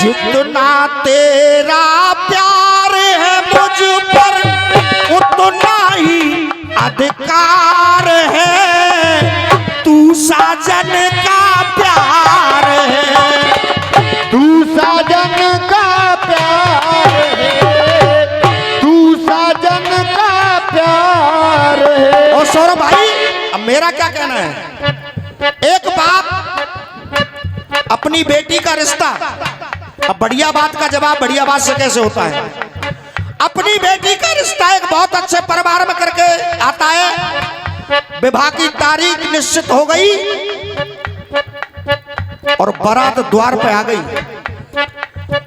जितना तेरा प्यार है मुझ पर उतना ही अधिकार है, तू साजन का प्यार है, तू साजन का प्यार है, तू साजन का प्यार है। और सौरभ भाई अब मेरा क्या कहना है, एक बाप अपनी बेटी का रिश्ता, अब बढ़िया बात का जवाब बढ़िया बात से कैसे होता है, अपनी बेटी का रिश्ता एक बहुत अच्छे परिवार में करके आता है, विवाह की तारीख निश्चित हो गई और बारात द्वार पे आ गई।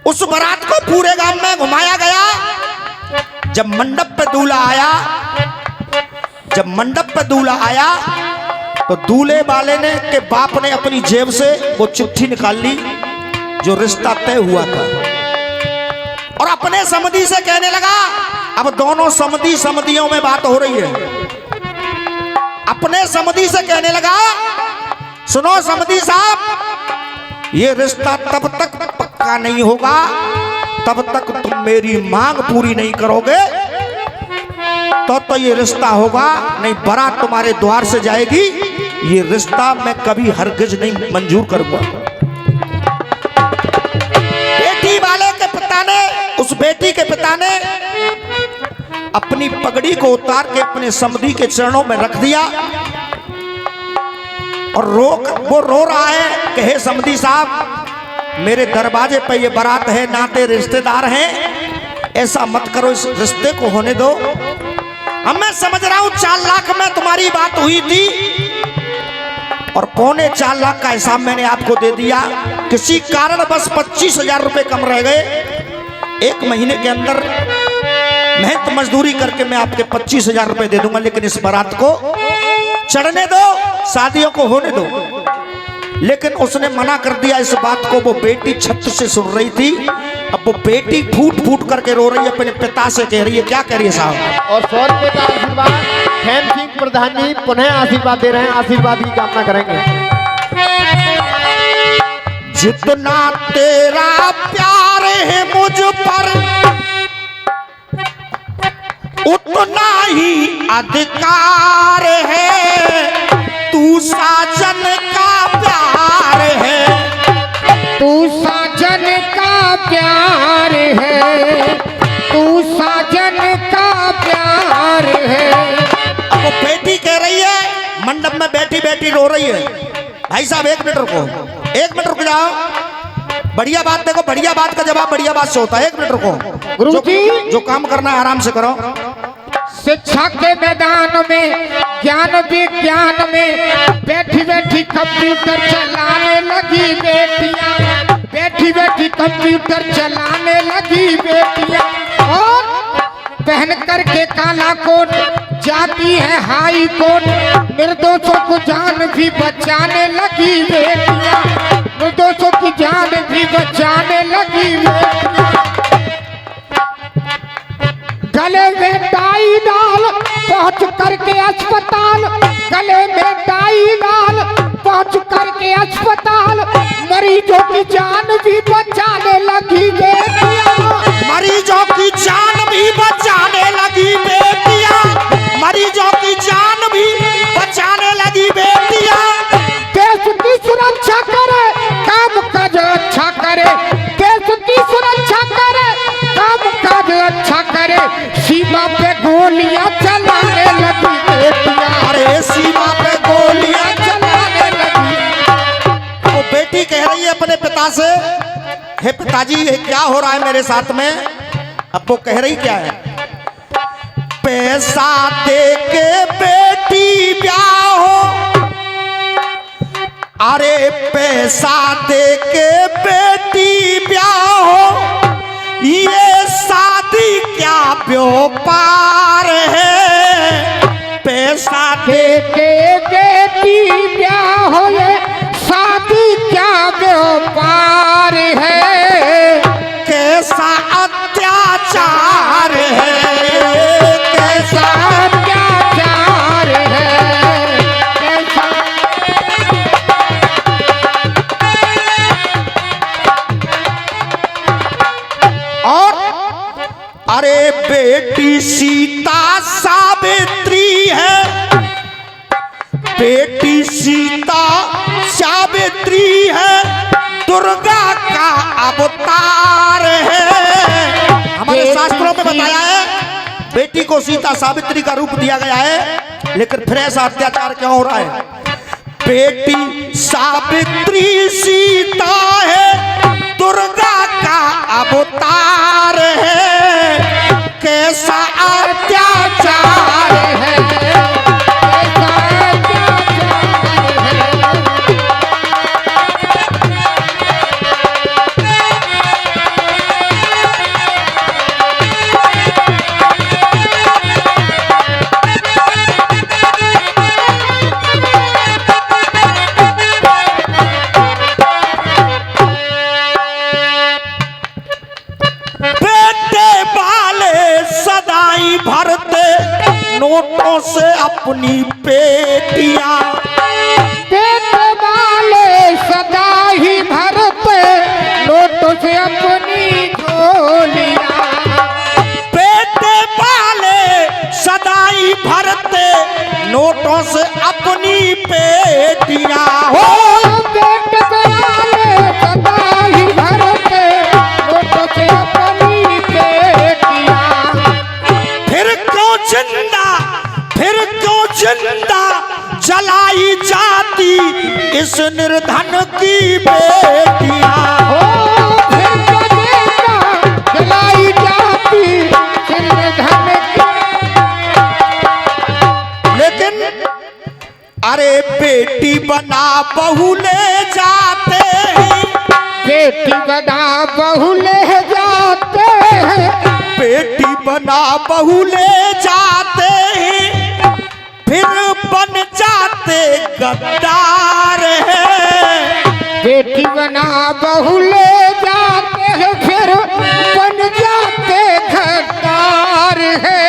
उस बारात को पूरे गांव में घुमाया गया। जब मंडप पे दूल्हा आया, जब मंडप पे दूल्हा आया तो दूल्हे वाले ने के बाप ने अपनी जेब से वो चिट्ठी निकाल ली जो रिश्ता तय हुआ था और अपने समधी से कहने लगा, अब दोनों समधियों में बात हो रही है, अपने समधी से कहने लगा, सुनो समधी साहब, ये रिश्ता तब तक पक्का नहीं होगा तब तक तुम मेरी मांग पूरी नहीं करोगे तो ये रिश्ता होगा नहीं, बारात तुम्हारे द्वार से जाएगी, ये रिश्ता मैं कभी हरगिज नहीं मंजूर करूंगा। बेटी वाले के पिता ने, उस बेटी के पिता ने अपनी पगड़ी को उतार के अपने समधी के चरणों में रख दिया और वो रो रहा है कि हे समधी साहब, मेरे दरवाजे पे ये बारात है, नाते रिश्तेदार हैं, ऐसा मत करो, इस रिश्ते को होने दो। अब मैं समझ रहा हूं 4 लाख में तुम्हारी बात हुई थी और 4.25 लाख का हिसाब मैंने आपको दे दिया, किसी कारण बस 25,000 रुपए कम रह गए। 1 महीने के अंदर मेहनत मजदूरी करके मैं आपके 25,000 रुपए दे दूंगा, लेकिन इस बारात को चढ़ने दो, शादियों को होने दो। लेकिन उसने मना कर दिया इस बात को। वो बेटी छत से सुन रही थी, अब वो बेटी फूट फूट करके रो रही है, अपने पिता से कह रही है, क्या कह रही है साहब? और 100 रुपए का आशीर्वाद खेम सिंह प्रधान जी पुनः आशीर्वाद दे रहे हैं, आशीर्वाद की कामना करेंगे। जितना तेरा प्यार है मुझ पर उतना ही अधिकार है, तू साजन का प्यार है, तू साजन का प्यार है, तू साजन का प्यार है। अब वो बेटी कह रही है, मंडप में बैठी बैठी रो रही है। भाई साहब 1 मिनट रुको, 1 मिनट रुक जाओ। बढ़िया बात देखो, बढ़िया बात का जवाब बढ़िया बात से होता है। 1 मिनट रुको, जो काम करना है आराम से करो। शिक्षा के मैदान में, ज्ञान विज्ञान में बैठी बैठी कंप्यूटर चलाने लगी बेटियां, बैठी बैठी कंप्यूटर चलाने लगी बेटियां, और पहन करके काला कोट जाती है हाई कोर्ट, निर्दोषों को जान भी बचाने लगी बेटियां, निर्दोषों की जान भी बचाने लगी बेटियां। गले में टाई डाल पहुंच करके अस्पताल, गले में टाई डाल पहुंच करके अस्पताल, मरीजों की जान भी बचाने लगी बेटियां, मरीजों की जान भी बचाने लगी बेटियां, मरीजों की जान भी बचाने लगी बेटियां। देश की सुरक्षा करे, काम काज अच्छा करे, देश की सुरक्षा करे, काम काज अच्छा करे, सीमा पे गोलियां चलाने लगी बेटियां, अरे सीमा पे गोलियां चलाने लगी। वो बेटी कह रही है अपने पिता से, हे पिताजी ये क्या हो रहा है मेरे साथ में? अब वो कह रही क्या है, पैसा दे के बेटी ब्याह हो, अरे पैसा दे के बेटी ब्याह हो, ये शादी क्या व्यापार है, पैसा दे के बेटी ब्याह हो, ये शादी क्या व्यापार है, कैसा अत्याचार है, कैसा अत्याचार है, कैसा और अरे बेटी सीता सावित्री है, बेटी सीता सावित्री है, दुर्गा का अवतार है। हमारे शास्त्रों में बताया है बेटी को सीता सावित्री का रूप दिया गया है, लेकिन फिर ऐसा अत्याचार क्यों हो रहा है? बेटी सावित्री सीता है, दुर्गा का अवतार है, कैसा अत्याचार है, कैसा अत्याचार है। नोटों से अपनी पेटियां, पेट वाले सदा ही भरते नोटों से अपनी झोलियां, पेट वाले सदा ही भरते नोटों से अपनी पेटियां। हो पेट वाले सदा ही भरते नोटों से अपनी पेटियां। फिर क्यों जिंदा, फिर क्यों जिंदा जलाई जाती इस निर्धन की बेटियां। फिर क्यों जिंदा जलाई जाती इस निर्धन की। लेकिन अरे बेटी बना बहू ले जाते हैं, बेटी बना बहू ले जाते हैं, बेटी बना बहू ले जाते हैं, फिर बन जाते गद्दार है। बेटी बना बहू ले जाते हैं, फिर बन जाते गद्दार है।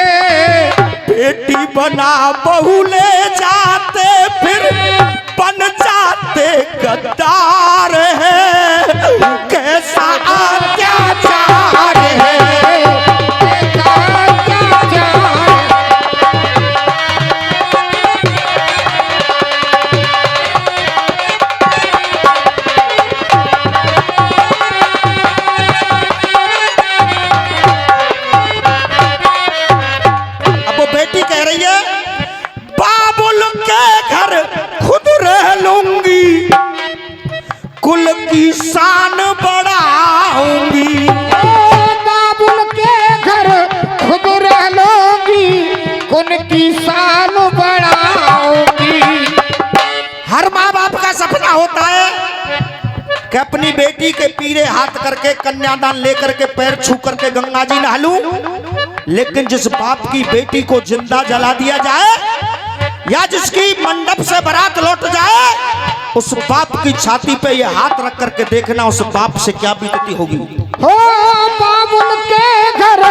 बेटी बना बहू ले जाते फिर बन जाते गद्दार है, कैसा अत्याचार है, कैसा अत्याचार। अब वो बेटी कह रही है बाबुल के घर खुद रह लूंगी, कुल की शान बढ़ाऊंगी। बाबुल के घर खुद रह लूंगी, कुल की शान बढ़ाऊंगी। हर माँ बाप का सपना होता है कि अपनी बेटी के पीरे हाथ करके कन्यादान लेकर के पैर छू करके गंगा जी नहा लूं, लेकिन जिस बाप की बेटी को जिंदा जला दिया जाए या जिसकी मंडप से बारात लौट जाए, उस बाप की छाती पे ये हाथ रख करके देखना उस बाप से क्या बीतती होगी। हो बाबुल के घर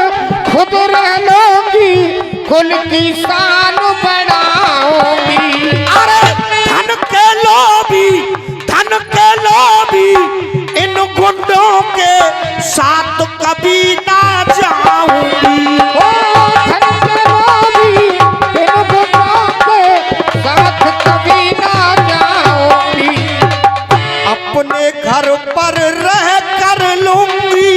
खुद रह लूंगी, कुल की शान बढ़ाऊंगी। अरे धन के लोभी, धन के लोभी, इन गुंडों के साथ कभी ना जाऊंगी। हो धन के लोभी, इन गुंडों के साथ कभी ना जाऊंगी। अपने घर पर रह कर लूंगी,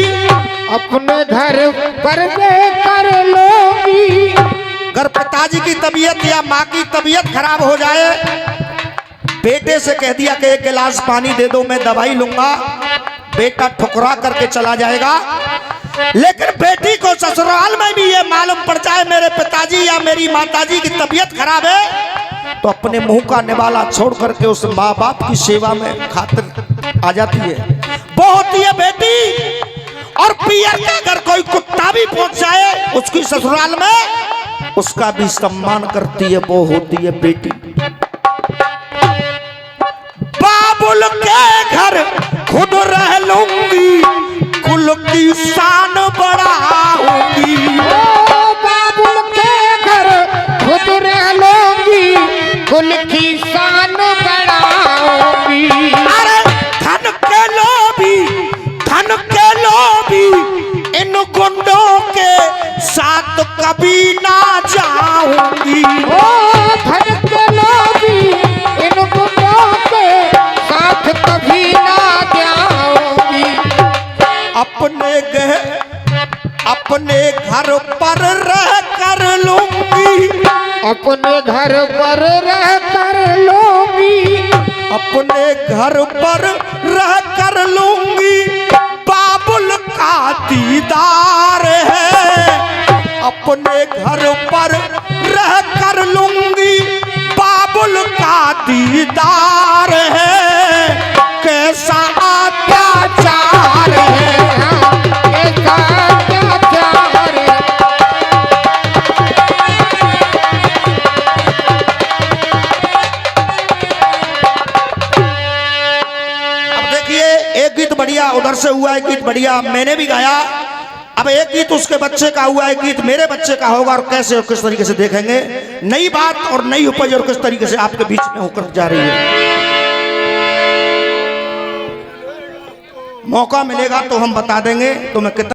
अपने घर पर रह कर लूंगी। अगर पिताजी की तबीयत या माँ की तबीयत खराब हो जाए, बेटे से कह दिया कि एक गिलास पानी दे दो मैं दवाई लूंगा, बेटा ठुकरा करके चला जाएगा। लेकिन बेटी को ससुराल में भी ये मालूम पड़ जाए मेरे पिताजी या मेरी माताजी की तबीयत खराब है, तो अपने मुंह का निवाला छोड़ करके उस माँ बाप की सेवा में खातिर आ जाती है। वो होती है बेटी। और पियर के अगर कोई कुत्ता भी पहुंच जाए उसकी ससुराल में, उसका भी सम्मान करती है, वो होती है बेटी। बाबुल के घर खुद रह लूंगी, कुल की शान बढ़ाऊंगी। बाबुल के घर खुद रह लूंगी, कुल की शान बढ़ाऊंगी। अरे धन के लोभी, धन के लोभी, इन इन गुंडों के साथ कभी ना जाऊंगी। ओ धन के लोभी इन गुंडों के साथ कभी ना जाऊंगी। अपने घर पर रह कर लूंगी। अपने घर पर रह कर लूंगी। अपने घर पर रह कर लूंगी। बाबुल का दीदार है। अपने घर पर रह कर लूंगी। बाबुल का दीदार है। कैसा अत्याचार है। कैसा अत्याचार है। अब देखिए, एक गीत बढ़िया उधर से हुआ, एक गीत बढ़िया मैंने भी गाया। अब एक गीत उसके बच्चे का हुआ, एक गीत मेरे बच्चे का होगा, और कैसे और किस तरीके से देखेंगे। नई बात और नई उपज और किस तरीके से आपके बीच में होकर जा रही है। मौका मिलेगा तो हम बता देंगे। तो मैं कितना